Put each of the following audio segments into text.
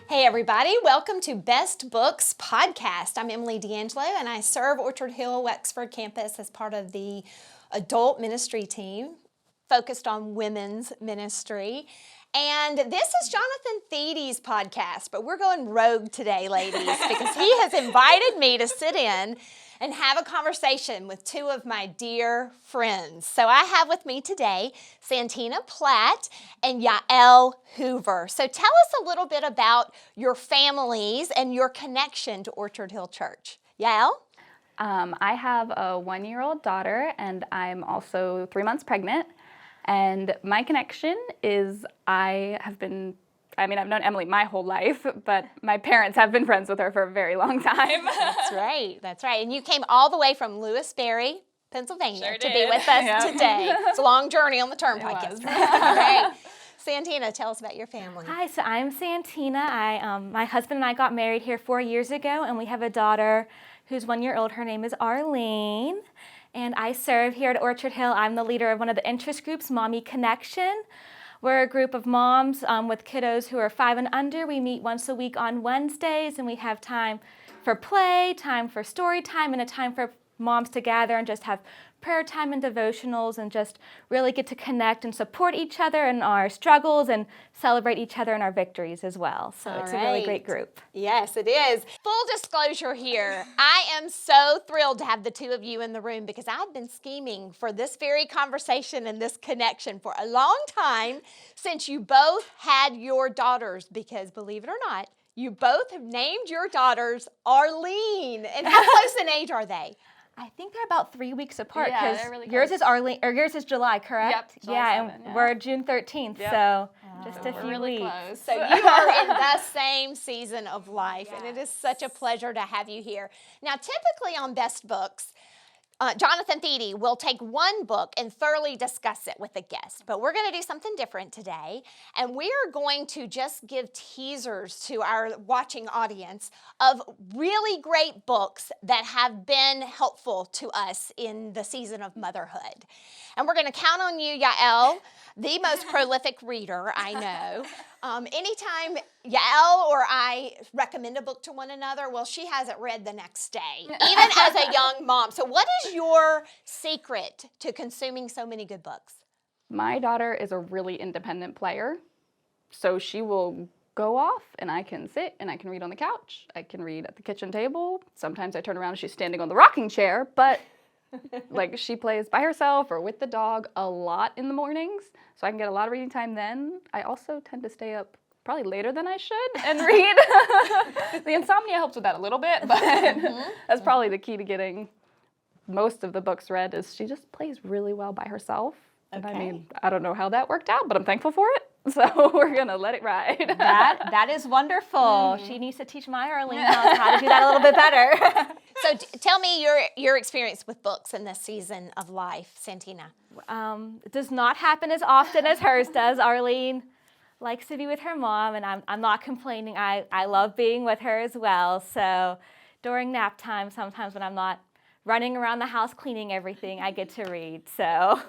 Hey everybody, welcome to Best Books Podcast. I'm Emily DeAngelo and I serve Orchard Hill Wexford campus as part of the adult ministry team focused on women's ministry. And this is Jonathan Theedy's podcast, but we're going rogue today, ladies, because he has invited me to sit in and have a conversation with two of my dear friends. So I have with me today Santina Platte and Jael Hoover. So tell us a little bit about your families and your connection to Orchard Hill Church. Jael? I have a 1-year-old daughter, and I'm also 3 months pregnant. And my connection is I've known Emily my whole life, but my parents have been friends with her for a very long time. That's right. And you came all the way from Lewisberry, Pennsylvania to be with us today. It's a long journey on the turnpike. Right. Santina, tell us about your family. Hi, so I'm Santina. My husband and I got married here 4 years ago, and we have a daughter who's 1 year old. Her name is Arlene. And I serve here at Orchard Hill. I'm the leader of one of the interest groups, Mommy Connection. We're a group of moms with kiddos who are 5 and under. We meet once a week on Wednesdays, and we have time for play, time for story time, and a time for moms to gather and just have prayer time and devotionals and just really get to connect and support each other in our struggles and celebrate each other in our victories as well. So it's a really great group. Yes, it is. Full disclosure here, I am so thrilled to have the two of you in the room because I've been scheming for this very conversation and this connection for a long time since you both had your daughters, because believe it or not, you both have named your daughters Arlene. And how close in age are they? I think they're about 3 weeks apart because really yours is Arlene, or yours is July, correct? Yep, July 7, and we're June 13th, so just a few really weeks. Close. So you are in the same season of life, and it is such a pleasure to have you here. Now, typically on Best Books, Jonathan Theedy will take one book and thoroughly discuss it with a guest, but we're going to do something different today, and we are going to just give teasers to our watching audience of really great books that have been helpful to us in the season of motherhood. And we're going to count on you, Jael, the most prolific reader I know. Anytime Jael or I recommend a book to one another, well, she has it read the next day, even as a young mom. So what is your secret to consuming so many good books? My daughter is a really independent player, so she will go off and I can sit and I can read on the couch. I can read at the kitchen table. Sometimes I turn around and she's standing on the rocking chair, but like she plays by herself or with the dog a lot in the mornings, so I can get a lot of reading time then. I also tend to stay up probably later than I should and read. The insomnia helps with that a little bit, but that's probably the key to getting most of the books read is she just plays really well by herself. And I mean, I don't know how that worked out, but I'm thankful for it. So we're going to let it ride. That is wonderful. She needs to teach my Arlene how to do that a little bit better. So tell me your experience with books in this season of life, Santina. It does not happen as often as hers does. Arlene likes to be with her mom, and I'm not complaining. I love being with her as well. So during nap time, sometimes when I'm not running around the house cleaning everything, I get to read. So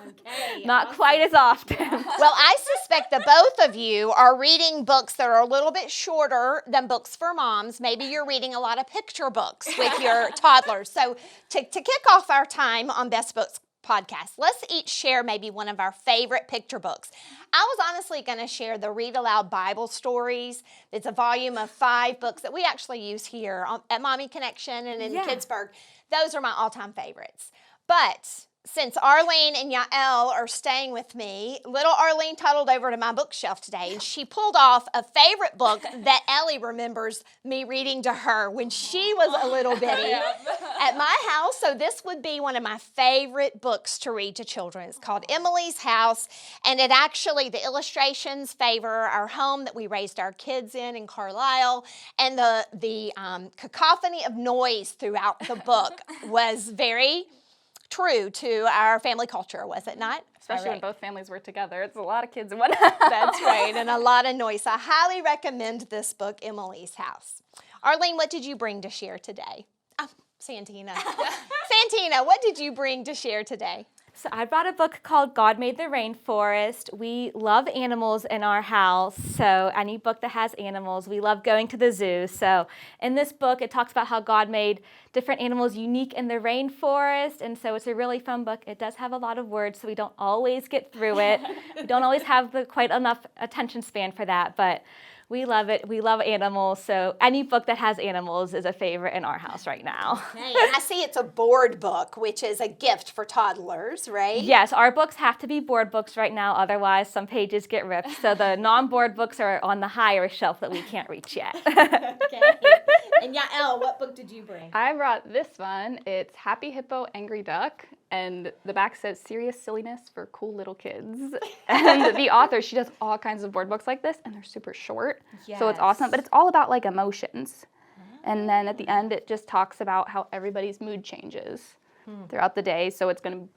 not quite as often. Well, I suspect that both of you are reading books that are a little bit shorter than books for moms. Maybe you're reading a lot of picture books with your toddlers. So to kick off our time on Best Books Podcast, let's each share maybe one of our favorite picture books. I was honestly going to share the Read Aloud Bible Stories. It's a volume of 5 books that we actually use here at Mommy Connection and in Pittsburgh. Those are my all-time favorites. But since Arlene and Jael are staying with me, little Arlene toddled over to my bookshelf today, and she pulled off a favorite book that Ellie remembers me reading to her when she was a little bitty at my house. So this would be one of my favorite books to read to children. It's called Emily's House, and it actually, the illustrations favor our home that we raised our kids in Carlisle, and the cacophony of noise throughout the book was very true to our family culture, was it not? Especially when both families were together. It's a lot of kids in one house. That's right, and a lot of noise. So I highly recommend this book, Emily's House. Arlene, what did you bring to share today? Santina. Santina, what did you bring to share today? So I brought a book called God Made the Rainforest. We love animals in our house, so any book that has animals. We love going to the zoo. So in this book, it talks about how God made different animals unique in the rainforest, and so it's a really fun book. It does have a lot of words, so we don't always get through it. We don't always have quite enough attention span for that, but we love it. We love animals, so any book that has animals is a favorite in our house right now. Okay, and I see it's a board book, which is a gift for toddlers, right? Yes, our books have to be board books right now, otherwise some pages get ripped. So the non-board books are on the higher shelf that we can't reach yet. Okay. And Jael, what book did you bring? I brought this one. It's Happy Hippo, Angry Duck, and the back says serious silliness for cool little kids. And the author, she does all kinds of board books like this, and they're super short. So it's awesome, but it's all about like emotions. And then at the end, it just talks about how everybody's mood changes throughout the day. So it's gonna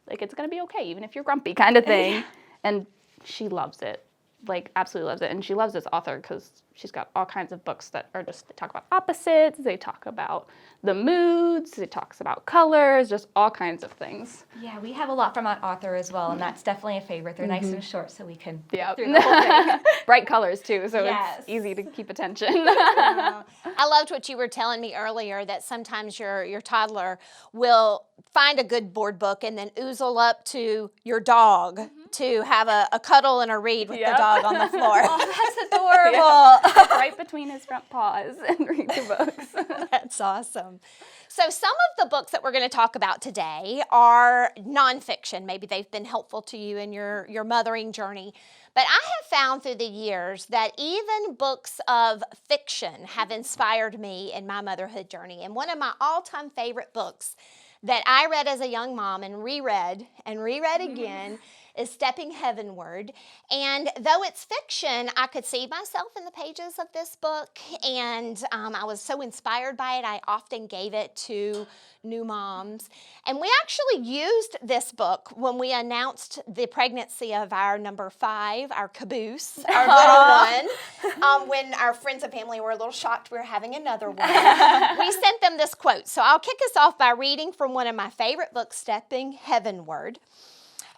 be okay, even if you're grumpy, kind of thing. And she loves it, like absolutely loves it. And she loves this author because she's got all kinds of books that are just, they talk about opposites, they talk about the moods, it talks about colors, just all kinds of things. Yeah, we have a lot from our author as well, and that's definitely a favorite. They're nice and short, so we can Yep. get through the whole thing. Bright colors too, so Yes. it's easy to keep attention. I loved what you were telling me earlier, that sometimes your toddler will find a good board book and then oozle up to your dog to have a cuddle and a read with the dog on the floor. Oh, that's adorable. Right between his front paws and read the books. That's awesome. So some of the books that we're going to talk about today are nonfiction. Maybe they've been helpful to you in your mothering journey. But I have found through the years that even books of fiction have inspired me in my motherhood journey. And one of my all-time favorite books that I read as a young mom and reread again is Stepping Heavenward. And though it's fiction, I could see myself in the pages of this book, and I was so inspired by it, I often gave it to new moms. And we actually used this book when we announced the pregnancy of our number 5, our caboose, our little one. When our friends and family were a little shocked we were having another one. We sent them this quote. So I'll kick us off by reading from one of my favorite books, Stepping Heavenward.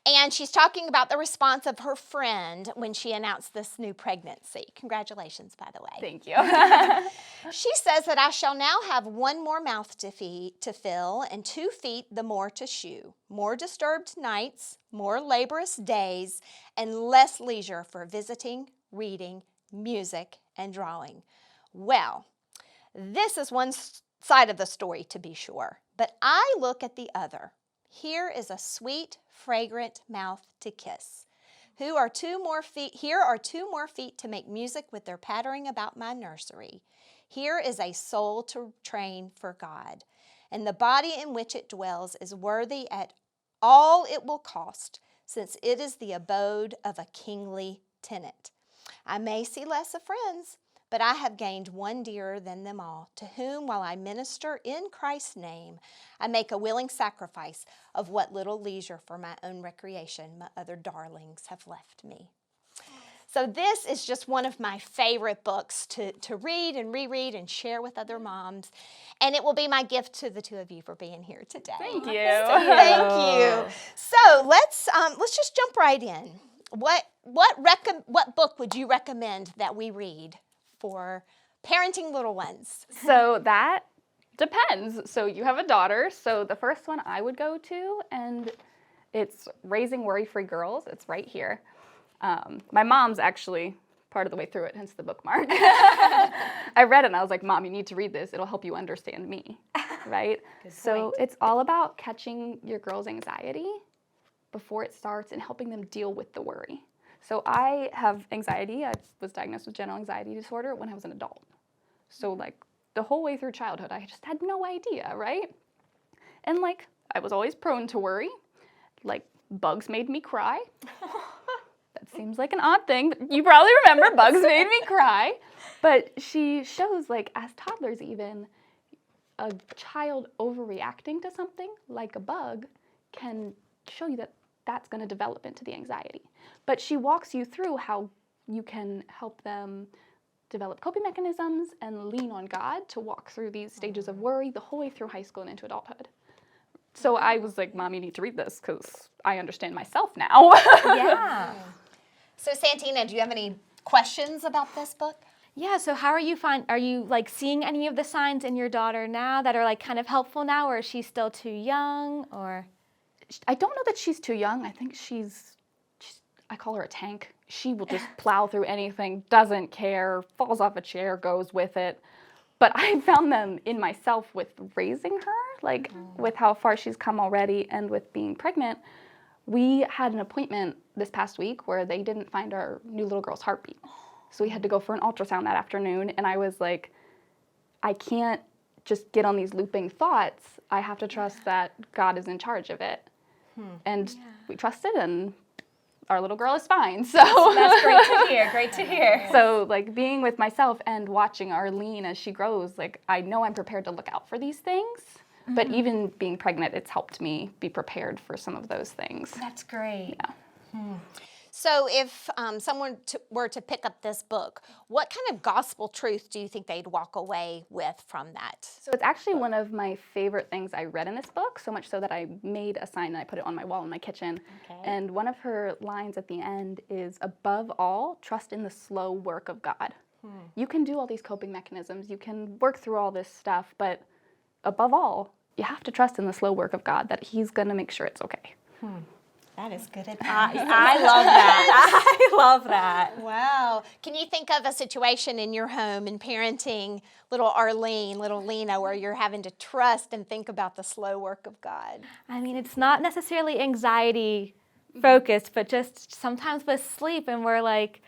And she's talking about the response of her friend when she announced this new pregnancy. Congratulations, by the way. Thank you. She says that I shall now have 1 more mouth to fill and 2 feet the more to shoe, more disturbed nights, more laborious days, and less leisure for visiting, reading, music, and drawing. Well, this is one side of the story, to be sure, but I look at the other. Here is a sweet, fragrant mouth to kiss. Here are 2 more feet to make music with their pattering about my nursery. Here is a soul to train for God, and the body in which it dwells is worthy at all it will cost, since it is the abode of a kingly tenant. I may see less of friends, but I have gained one dearer than them all, to whom, while I minister in Christ's name, I make a willing sacrifice of what little leisure for my own recreation my other darlings have left me. So this is just one of my favorite books to read and reread and share with other moms. And it will be my gift to the 2 of you for being here today. Thank you. Thank you. So let's just jump right in. What book would you recommend that we read for parenting little ones? So that depends. So you have a daughter. So the first one I would go to, and it's Raising Worry-Free Girls. It's right here. My mom's actually part of the way through it, hence the bookmark. I read it and I was like, Mom, you need to read this. It'll help you understand me, right? So it's all about catching your girl's anxiety before it starts and helping them deal with the worry. So I have anxiety. I was diagnosed with general anxiety disorder when I was an adult. So like the whole way through childhood, I just had no idea, right? And like I was always prone to worry. Like bugs made me cry. That seems like an odd thing, but you probably remember bugs made me cry. But she shows like as toddlers even, a child overreacting to something like a bug can show you that that's going to develop into the anxiety. But she walks you through how you can help them develop coping mechanisms and lean on God to walk through these stages of worry the whole way through high school and into adulthood. So I was like, Mom, you need to read this because I understand myself now. Yeah. So Santina, do you have any questions about this book? Yeah, so how are you like seeing any of the signs in your daughter now that are like kind of helpful now, or is she still too young, or? I don't know that she's too young. I think she's I call her a tank. She will just plow through anything, doesn't care, falls off a chair, goes with it. But I found them in myself with raising her, like with how far she's come already and with being pregnant. We had an appointment this past week where they didn't find our new little girl's heartbeat. So we had to go for an ultrasound that afternoon, and I was like, I can't just get on these looping thoughts. I have to trust that God is in charge of it. And we trusted, and our little girl is fine. So That's great to hear. Great to hear. So like being with myself and watching Arlene as she grows, like I know I'm prepared to look out for these things. But even being pregnant, it's helped me be prepared for some of those things. That's great. Yeah. So if someone were to pick up this book, what kind of gospel truth do you think they'd walk away with from that? So it's actually one of my favorite things I read in this book, so much so that I made a sign and I put it on my wall in my kitchen. Okay. And one of her lines at the end is, above all, trust in the slow work of God. You can do all these coping mechanisms, you can work through all this stuff, but above all, you have to trust in the slow work of God, that He's going to make sure it's okay. That is good advice. I love that. I love that. Wow. Can you think of a situation in your home in parenting little Arlene, little Lena, where you're having to trust and think about the slow work of God? I mean, it's not necessarily anxiety focused, but just sometimes with sleep, and we're like,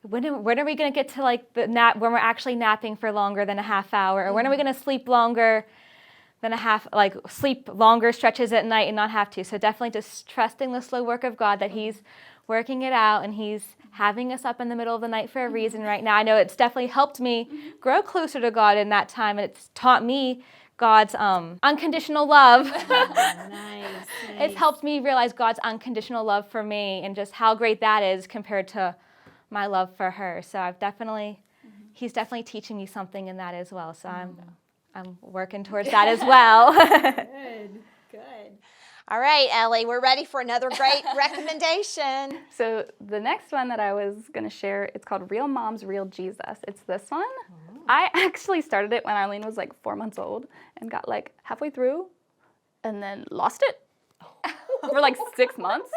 when are we going to get to like the nap when we're actually napping for longer than a half hour, or when are we going to sleep longer than sleep longer stretches at night and not have to? So definitely just trusting the slow work of God, that He's working it out and He's having us up in the middle of the night for a reason right now. I know it's definitely helped me grow closer to God in that time, and it's taught me God's unconditional love. Nice. It's helped me realize God's unconditional love for me and just how great that is compared to my love for her. So He's definitely teaching me something in that as well. So I'm working towards that as well. Good. All right, Ellie, we're ready for another great recommendation. So the next one that I was going to share, it's called Real Moms, Real Jesus. It's this one. I actually started it when Arlene was like 4 months old and got like halfway through and then lost it for like 6 months.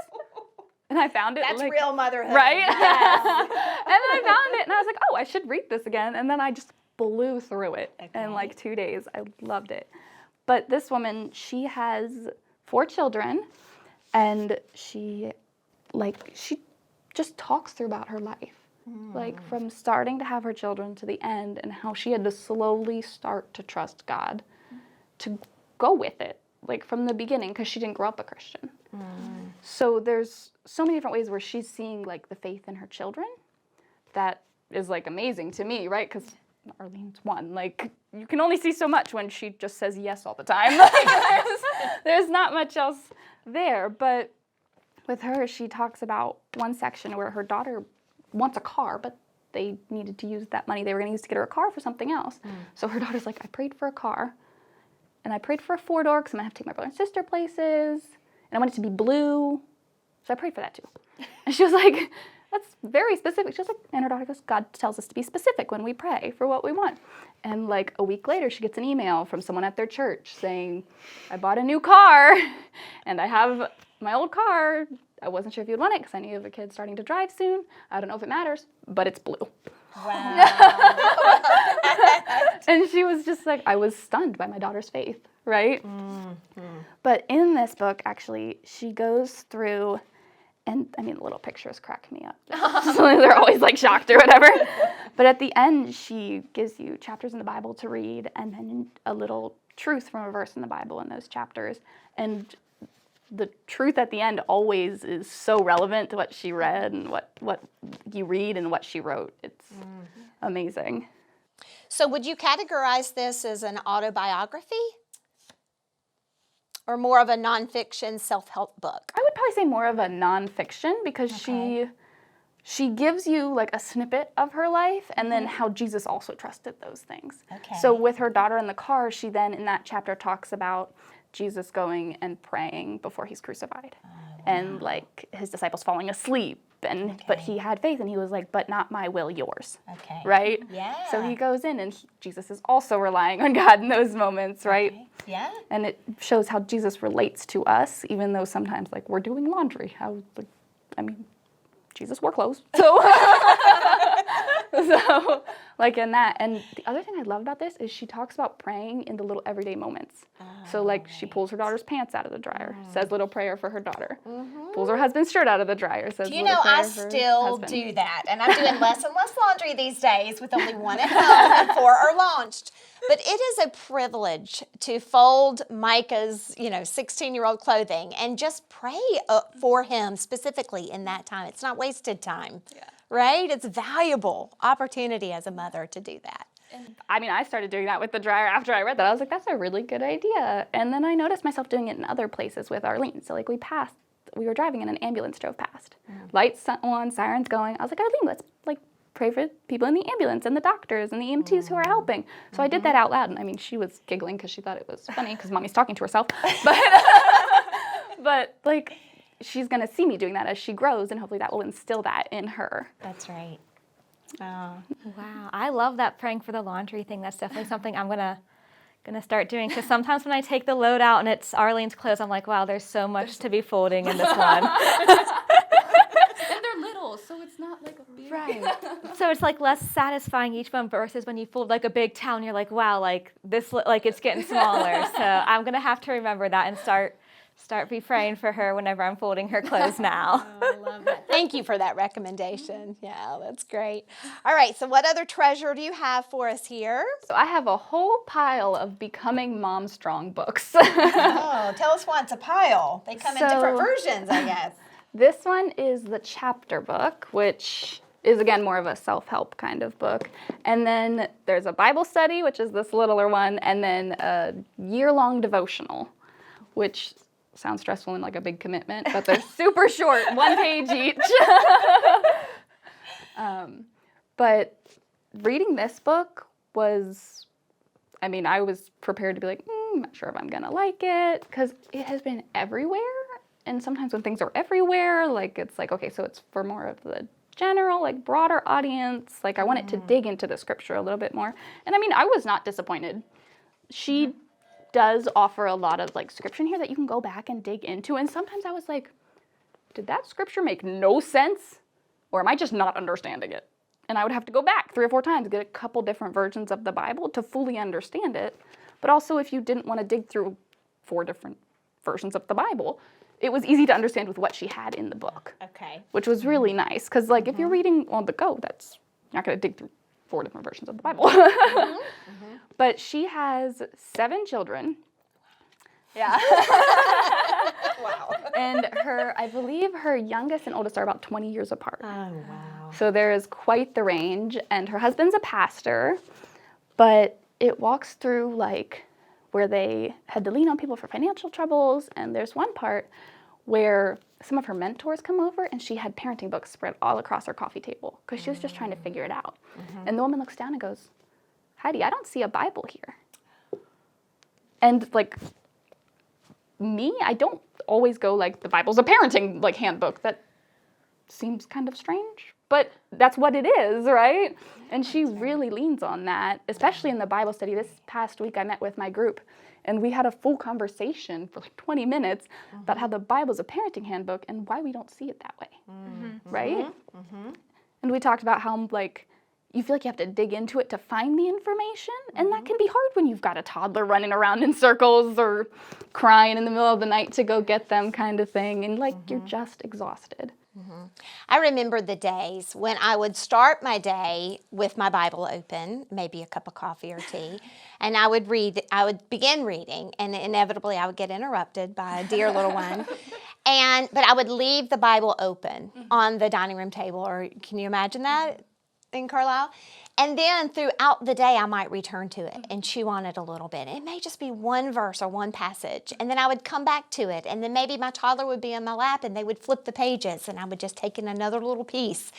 And I found it. That's like, real motherhood. Right? Yes. And then I found it and I was like, oh, I should read this again. And then I just blew through it in like 2 days. I loved it. But this woman, she has 4 children, and she just talks through about her life. Like from starting to have her children to the end, and how she had to slowly start to trust God, to go with it, like from the beginning, because she didn't grow up a Christian. So there's so many different ways where she's seeing like the faith in her children that is like amazing to me, right? Because Arlene's 1. Like, you can only see so much when she just says yes all the time. Like, there's not much else there. But with her, she talks about one section where her daughter wants a car, but they needed to use that money they were going to use to get her a car for something else. So her daughter's like, I prayed for a car, and I prayed for a 4-door because I'm going to have to take my brother and sister places, and I want it to be blue. So I prayed for that too. And she was like, that's very specific. She was like, and her daughter goes, God tells us to be specific when we pray for what we want. And like a week later, she gets an email from someone at their church saying, I bought a new car, and I have my old car. I wasn't sure if you'd want it because I knew you have a kid starting to drive soon. I don't know if it matters, but it's blue. Wow. And she was just like, I was stunned by my daughter's faith, right? But in this book, actually, she goes through, and I mean, the little pictures crack me up. They're always like shocked or whatever. But at the end, she gives you chapters in the Bible to read, and then a little truth from a verse in the Bible in those chapters. And the truth at the end always is so relevant to what she read and what you read and what she wrote. It's amazing. So would you categorize this as an autobiography or more of a nonfiction self-help book? I would probably say more of a nonfiction because she gives you like a snippet of her life and then how Jesus also trusted those things. Okay. So with her daughter in the car, she then in that chapter talks about Jesus going and praying before he's crucified. And like his disciples falling asleep but he had faith and he was like, but not my will, yours. Okay. Right? Yeah. So he goes in and Jesus is also relying on God in those moments, right? Okay. Yeah. And it shows how Jesus relates to us, even though sometimes like we're doing laundry. Jesus wore clothes. So, like in that. And the other thing I love about this is she talks about praying in the little everyday moments. So like she pulls her daughter's pants out of the dryer, says little prayer for her daughter. Pulls her husband's shirt out of the dryer, says You little know, prayer I for her still husband. do that. And I'm doing less and less laundry these days with only one at home and 4 are launched. But it is a privilege to fold Micah's, 16-year-old clothing and just pray for him specifically in that time. It's not wasted time, right? It's a valuable opportunity as a mother to do that. I started doing that with the dryer after I read that. I was like, that's a really good idea. And then I noticed myself doing it in other places with Arlene. So like we were driving and an ambulance drove past. Lights on, sirens going. I was like, Arlene, let's like pray for people in the ambulance and the doctors and the EMTs who are helping. So I did that out loud. And she was giggling because she thought it was funny because mommy's talking to herself. But like she's going to see me doing that as she grows and hopefully that will instill that in her. That's right. Oh. Wow, I love that praying for the laundry thing. That's definitely something I'm gonna start doing, because sometimes when I take the load out and it's Arlene's clothes, I'm like, wow, there's so much to be folding in this one. And they're little, so it's not like a big... Right. So it's like less satisfying each one versus when you fold like a big towel and you're like, wow, like this, like it's getting smaller. So I'm gonna have to remember that and start be praying for her whenever I'm folding her clothes now. I love that. Thank you for that recommendation. Yeah, that's great. All right, so what other treasure do you have for us here? So I have a whole pile of Becoming Mom Strong books. Oh, tell us one. It's a pile. They come in different versions, I guess. This one is the chapter book, which is, again, more of a self-help kind of book. And then there's a Bible study, which is this littler one, and then a year-long devotional, which sounds stressful and like a big commitment, but they're super short, 1 page each. But reading this book was, I was prepared to be like, I'm not sure if I'm gonna like it, because it has been everywhere. And sometimes when things are everywhere, like it's like, okay, so it's for more of the general, like broader audience. Like I wanted to dig into the scripture a little bit more. And I was not disappointed. She does offer a lot of like scripture in here that you can go back and dig into. And sometimes I was like, did that scripture make no sense? Or am I just not understanding it? And I would have to go back 3 or 4 times, get a couple different versions of the Bible to fully understand it. But also if you didn't want to dig through 4 different versions of the Bible, it was easy to understand with what she had in the book. Okay. Which was really nice. Because like if you're reading on the go, you're not going to dig through 4 different versions of the Bible. But she has 7 children. Yeah. Wow. And I believe her youngest and oldest are about 20 years apart. Oh, wow. So there is quite the range. And her husband's a pastor, but it walks through like where they had to lean on people for financial troubles. And there's one part where some of her mentors come over and she had parenting books spread all across her coffee table because she was just trying to figure it out. And the woman looks down and goes, Heidi, I don't see a Bible here. And like me, I don't always go like the Bible's a parenting like handbook. That seems kind of strange, but that's what it is, right? And she really leans on that, especially in the Bible study. This past week I met with my group and we had a full conversation for like 20 minutes about how the Bible's a parenting handbook and why we don't see it that way, right? And we talked about how like you feel like you have to dig into it to find the information, and that can be hard when you've got a toddler running around in circles or crying in the middle of the night to go get them kind of thing, and like you're just exhausted. I remember the days when I would start my day with my Bible open, maybe a cup of coffee or tea, and I would begin reading, and inevitably I would get interrupted by a dear little one. But I would leave the Bible open on the dining room table, or can you imagine that in Carlisle? And then throughout the day, I might return to it and chew on it a little bit. It may just be one verse or one passage. And then I would come back to it. And then maybe my toddler would be in my lap and they would flip the pages and I would just take in another little piece.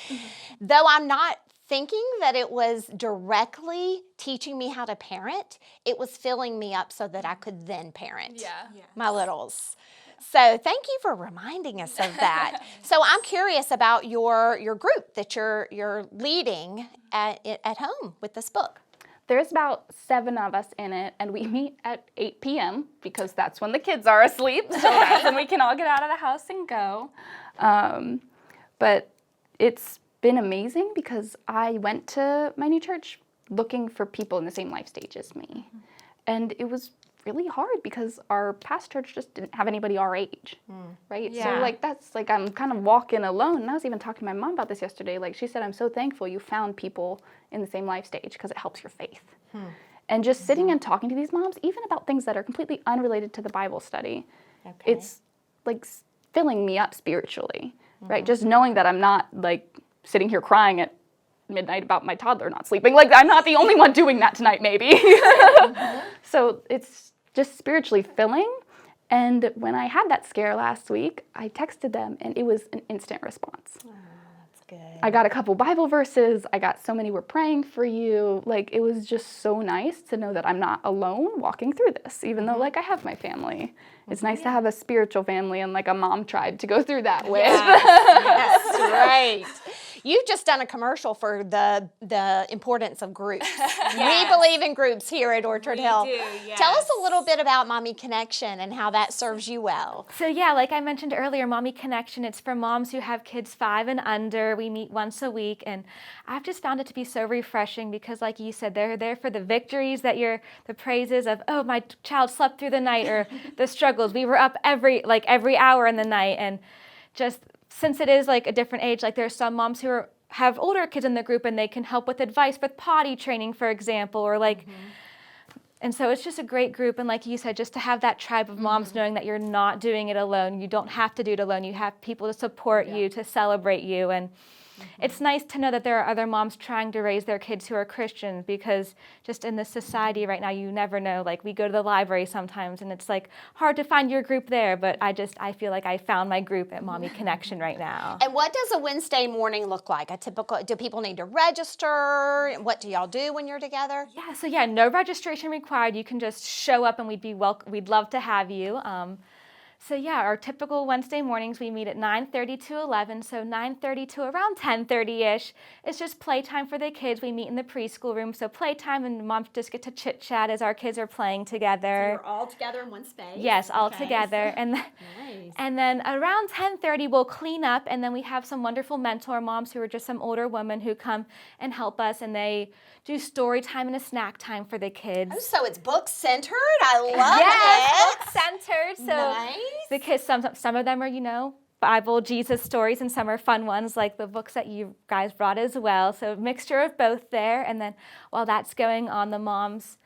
Though I'm not thinking that it was directly teaching me how to parent, it was filling me up so that I could then parent my littles. So thank you for reminding us of that. So I'm curious about your group that you're leading at home with this book. There's about 7 of us in it, and we meet at 8 p.m. because that's when the kids are asleep, so that's when we can all get out of the house and go. But it's been amazing because I went to my new church looking for people in the same life stage as me. And it was really hard because our past church just didn't have anybody our age, right? Yeah. So that's I'm kind of walking alone. And I was even talking to my mom about this yesterday. She said, I'm so thankful you found people in the same life stage because it helps your faith. And just sitting and talking to these moms, even about things that are completely unrelated to the Bible study, it's filling me up spiritually, right? Just knowing that I'm not sitting here crying at midnight about my toddler not sleeping. I'm not the only one doing that tonight, maybe. So it's just spiritually filling. And when I had that scare last week, I texted them and it was an instant response. Oh, that's good. I got a couple Bible verses. I got so many were praying for you. It was just so nice to know that I'm not alone walking through this, even though I have my family. It's nice to have a spiritual family and a mom tribe to go through that with. Yes, right. You've just done a commercial for the importance of groups. We believe in groups here at Orchard Hill. We do, yes. Tell us a little bit about Mommy Connection and how that serves you well. So yeah, like I mentioned earlier, Mommy Connection, it's for moms who have kids 5 and under. We meet once a week, and I've just found it to be so refreshing because like you said, they're there for the victories the praises of, oh, my child slept through the night, or the struggles. We were up every hour in the night, and just since it is a different age, there's some moms who have older kids in the group and they can help with advice with potty training, for example, or and so it's just a great group. And like you said, just to have that tribe of moms knowing that you're not doing it alone. You don't have to do it alone. You have people to support you, to celebrate you. And it's nice to know that there are other moms trying to raise their kids who are Christians, because just in this society right now, you never know. We go to the library sometimes and it's hard to find your group there, but I feel like I found my group at Mommy Connection right now. And what does a Wednesday morning look like? Do people need to register? What do y'all do when you're together? Yeah, no registration required. You can just show up and we'd love to have you. Our typical Wednesday mornings, we meet at 9:30 to 11, so 9:30 to around 10:30-ish. It's just playtime for the kids. We meet in the preschool room, so playtime, and moms just get to chit-chat as our kids are playing together. So you're all together in one space? Yes, all together. And then around 10:30, we'll clean up, and then we have some wonderful mentor moms who are just some older women who come and help us, and they do story time and a snack time for the kids. Oh, so it's book-centered? I love it. Yes, book-centered. So nice. the kids, some of them are, Bible, Jesus stories, and some are fun ones like the books that you guys brought as well. So a mixture of both there. And then while that's going on, the moms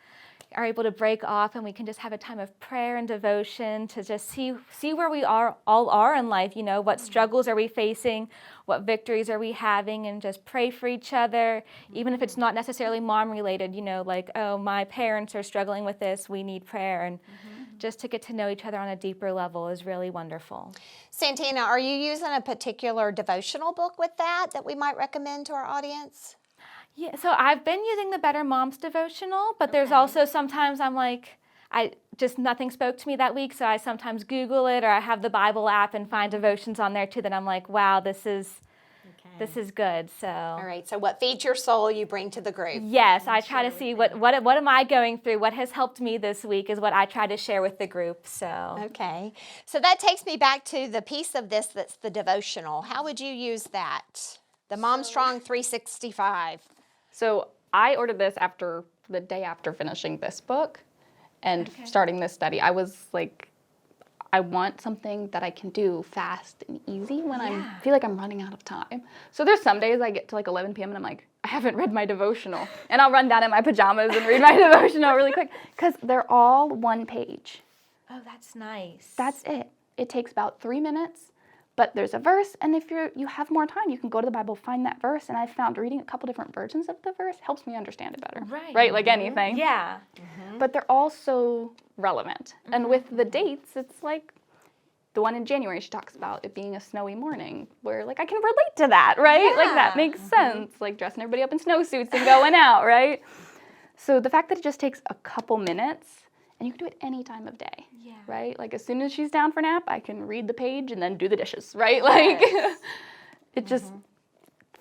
are able to break off and we can just have a time of prayer and devotion to just see where we all are in life. What struggles are we facing? What victories are we having? And just pray for each other, even if it's not necessarily mom related, oh, my parents are struggling with this, we need prayer. And just to get to know each other on a deeper level is really wonderful. Santina, are you using a particular devotional book with that we might recommend to our audience? Yeah, so I've been using the Better Moms devotional, but there's also sometimes nothing spoke to me that week, so I sometimes Google it, or I have the Bible app and find devotions on there too that I'm like, wow, this is good. So all right, so what feeds your soul you bring to the group. Yes, I try to see what am I going through, what has helped me this week is what I try to share with the group. So okay, so that takes me back to the piece of this that's the devotional. How would you use that? The Mom Strong 365. So I ordered this the day after finishing this book and starting this study. I was like, I want something that I can do fast and easy when I feel like I'm running out of time. So there's some days I get to 11 p.m. and I'm like, I haven't read my devotional. And I'll run down in my pajamas and read my devotional really quick because they're all one page. oh, that's nice. That's it. It takes about 3 minutes, But there's a verse, and if you have more time, you can go to the Bible, find that verse, and I've found reading a couple different versions of the verse helps me understand it better. Right? Like anything. Yeah. But they're all so relevant. And with the dates, it's like the one in January, she talks about it being a snowy morning, where like I can relate to that, right? Yeah. Like that makes sense, like dressing everybody up in snowsuits and going out, right? So the fact that it just takes a couple minutes, and you can do it any time of day, right? Like as soon as she's down for nap, I can read the page and then do the dishes, right? Like it just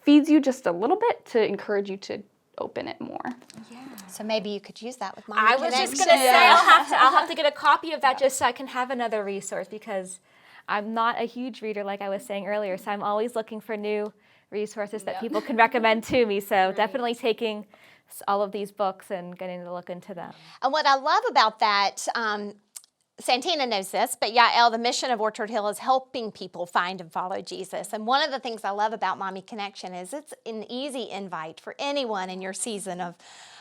feeds you just a little bit to encourage you to open it more. Yeah. So maybe you could use that with Mommy I was just Connection. gonna say I'll have to get a copy of that just so I can have another resource, because I'm not a huge reader like I was saying earlier, so I'm always looking for new resources that people can recommend to me. So definitely taking all of these books and getting to look into them. And what I love about that, Santina knows this, but Jael, the mission of Orchard Hill is helping people find and follow Jesus. And one of the things I love about Mommy Connection is it's an easy invite for anyone in your season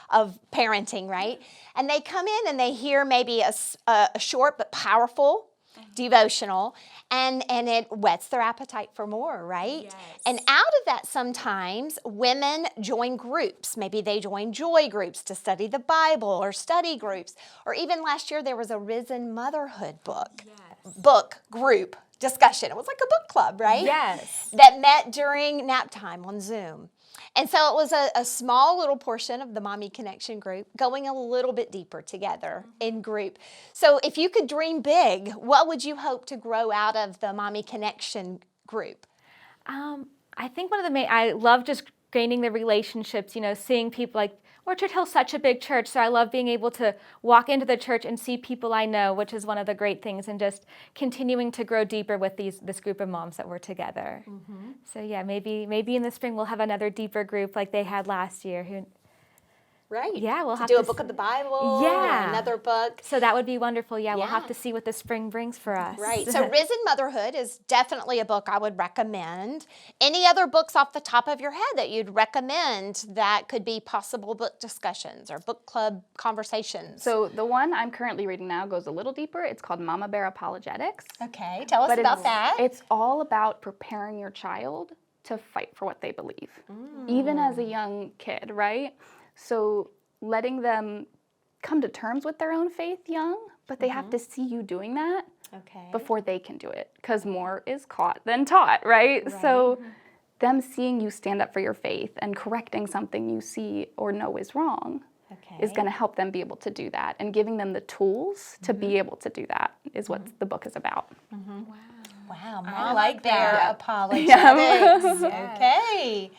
of parenting, right? And they come in and they hear maybe a short but powerful devotional, and it whets their appetite for more, right? Yes. And out of that, sometimes women join groups. Maybe they join joy groups to study the Bible, or study groups, or even last year there was a Risen Motherhood book group discussion. It was like a book club, right? Yes. That met during nap time on Zoom. And so it was a small little portion of the Mommy Connection group going a little bit deeper together in group. So if you could dream big, what would you hope to grow out of the Mommy Connection group? I think one of the main, I love just gaining the relationships, seeing people like Orchard Hill's such a big church, so I love being able to walk into the church and see people I know, which is one of the great things, and just continuing to grow deeper with this group of moms that were together. So yeah, maybe in the spring we'll have another deeper group like they had last year. Right. Yeah, we'll have do to a book of the Bible. Yeah. Or another book. So that would be wonderful. Yeah, we'll Yeah. have to see what the spring brings for us. Right. So Risen Motherhood is definitely a book I would recommend. Any other books off the top of your head that you'd recommend that could be possible book discussions or book club conversations? So the one I'm currently reading now goes a little deeper. It's called Mama Bear Apologetics. Okay, tell us about that. It's all about preparing your child to fight for what they believe, even as a young kid, right? So letting them come to terms with their own faith young, but they have to see you doing that before they can do it, because more is caught than taught, right? So them seeing you stand up for your faith and correcting something you see or know is wrong is going to help them be able to do that, and giving them the tools to be able to do that is what the book is about. Wow, I like Bear that. Apologetics. Okay.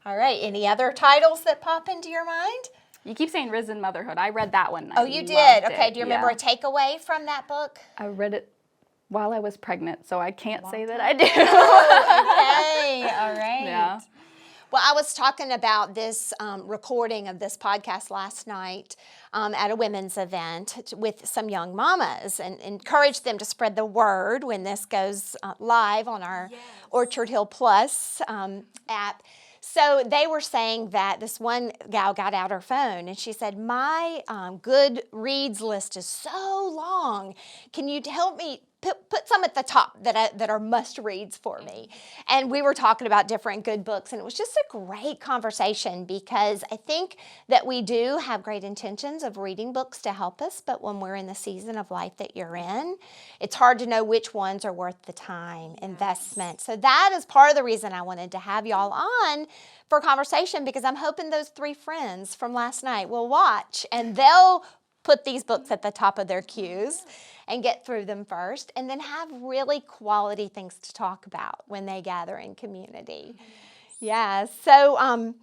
All right, any other titles that pop into your mind? You keep saying Risen Motherhood. I read that one. Oh, you did? Okay, do you remember a takeaway from that book? I read it while I was pregnant, so I can't say that I do. Okay, all right. Yeah. Well, I was talking about this recording of this podcast last night at a women's event with some young mamas, and encouraged them to spread the word when this goes live on our Orchard Hill Plus app. So they were saying that this one gal got out her phone and she said, my good reads list is so long. Can you help me put some at the top that are must reads for me? And we were talking about different good books, and it was just a great conversation, because I think that we do have great intentions of reading books to help us, but when we're in the season of life that you're in, it's hard to know which ones are worth the time investment. So that is part of the reason I wanted to have y'all on for a conversation, because I'm hoping those 3 friends from last night will watch and they'll put these books at the top of their queues and get through them first, and then have really quality things to talk about when they gather in community. Yeah, so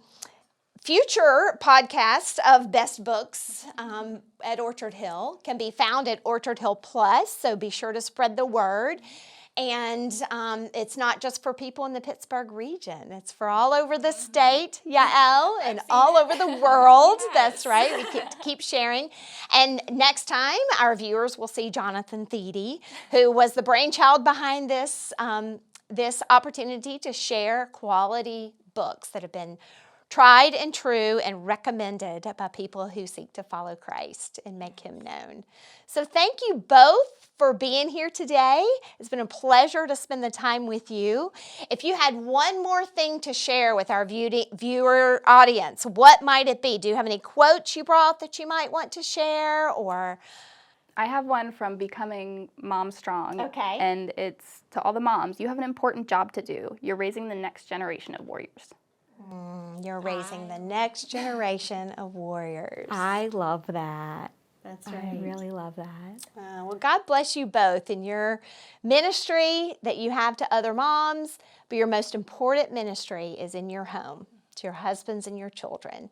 future podcasts of best books at Orchard Hill can be found at Orchard Hill Plus, so be sure to spread the word. And it's not just for people in the Pittsburgh region. It's for all over the state, Jael, and all over the world. That's right. We keep sharing. And next time, our viewers will see Jonathan Thiede, who was the brainchild behind this, this opportunity to share quality books that have been tried and true and recommended by people who seek to follow Christ and make him known. So thank you both for being here today. It's been a pleasure to spend the time with you. If you had one more thing to share with our viewer audience, what might it be? Do you have any quotes you brought that you might want to share, or? I have one from Becoming Mom Strong. Okay. And it's to all the moms. You have an important job to do. You're raising the next generation of warriors. You're raising the next generation of warriors. I love that. That's I really love that. Well, God bless you both in your ministry that you have to other moms, but your most important ministry is in your home, to your husbands and your children.